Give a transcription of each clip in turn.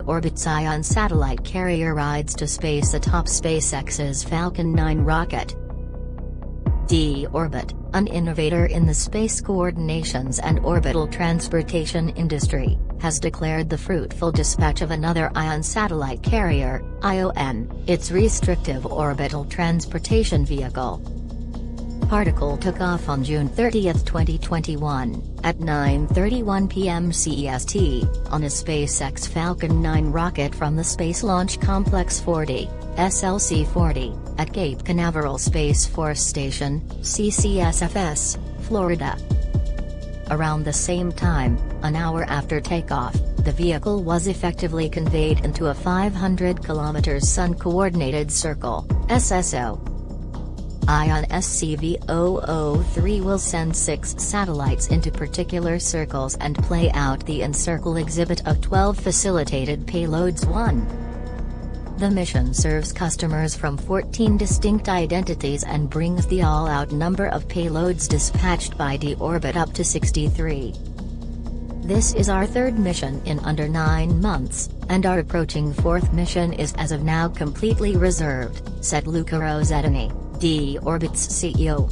orbits Ion satellite carrier rides to space atop SpaceX's Falcon 9 rocket. Orbit, an innovator in the space coordinations and orbital transportation industry, has declared the fruitful dispatch of another Ion satellite carrier, ION, its restrictive orbital transportation vehicle. Particle took off on June 30, 2021, at 9:31 p.m. CEST, on a SpaceX Falcon 9 rocket from the Space Launch Complex 40, SLC-40, at Cape Canaveral Space Force Station, CCSFS, Florida. Around the same time, an hour after takeoff, the vehicle was effectively conveyed into a 500 km Sun-Coordinated Circle, SSO. Ion SCV-003 will send 6 satellites into particular circles and play out the in-circle exhibit of 12 facilitated payloads. The mission serves customers from 14 distinct identities and brings the all-out number of payloads dispatched by orbit up to 63. This is our third mission in under 9 months, and our approaching fourth mission is as of now completely reserved, said Luca Rossettini, orbit's CEO.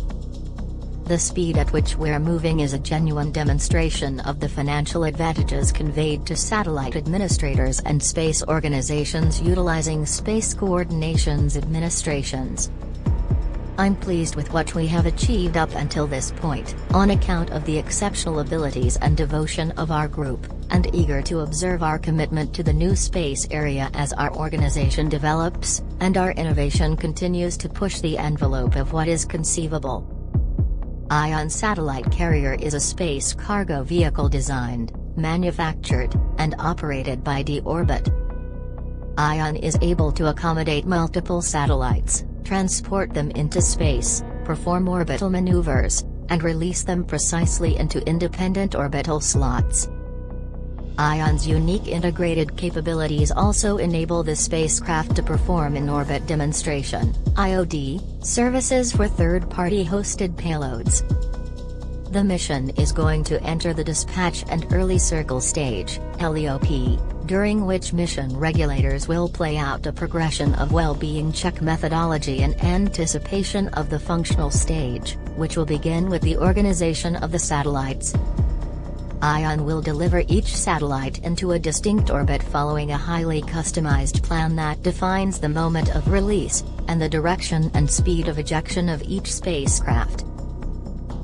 The speed at which we're moving is a genuine demonstration of the financial advantages conveyed to satellite administrators and space organizations utilizing space coordinations administrations. I'm pleased with what we have achieved up until this point, on account of the exceptional abilities and devotion of our group, and eager to observe our commitment to the new space area as our organization develops, and our innovation continues to push the envelope of what is conceivable. Ion satellite carrier is a space cargo vehicle designed, manufactured, and operated by orbit. Ion is able to accommodate multiple satellites, transport them into space, perform orbital maneuvers, and release them precisely into independent orbital slots. Ion's unique integrated capabilities also enable the spacecraft to perform in-orbit demonstration (IOD) services for third-party hosted payloads. The mission is going to enter the dispatch and early circle stage (LEOP), during which mission regulators will play out a progression of well-being check methodology in anticipation of the functional stage, which will begin with the organization of the satellites. Ion will deliver each satellite into a distinct orbit following a highly customized plan that defines the moment of release, and the direction and speed of ejection of each spacecraft.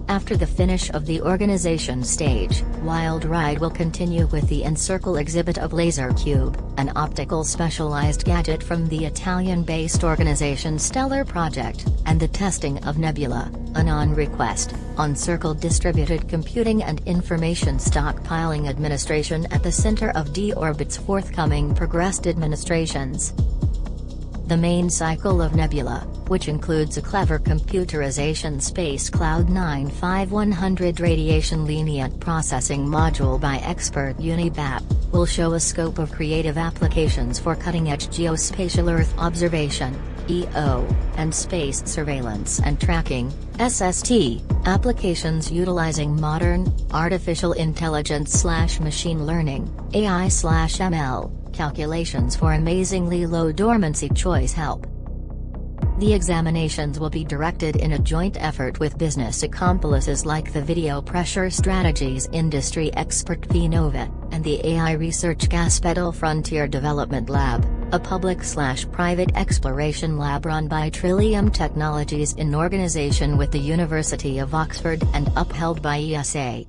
After the finish of the organization stage, Wild Ride will continue with the in-circle exhibit of Laser Cube, an optical specialized gadget from the Italian-based organization Stellar Project, and the testing of Nebula, an on-request, on-circle distributed computing and information stockpiling administration at the center of orbit's forthcoming progressed administrations. The main cycle of Nebula, which includes a clever computerization Space Cloud 95100 radiation lenient processing module by expert Unibap, will show a scope of creative applications for cutting-edge geospatial Earth observation (EO) and space surveillance and tracking (SST) applications utilizing modern, artificial intelligence/machine learning (AI/ML) calculations for amazingly low dormancy choice help. The examinations will be directed in a joint effort with business accomplices like the Video Pressure Strategies industry expert Vinova, and the AI Research Gas Pedal Frontier Development Lab, a public/private exploration lab run by Trillium Technologies in organization with the University of Oxford and upheld by ESA.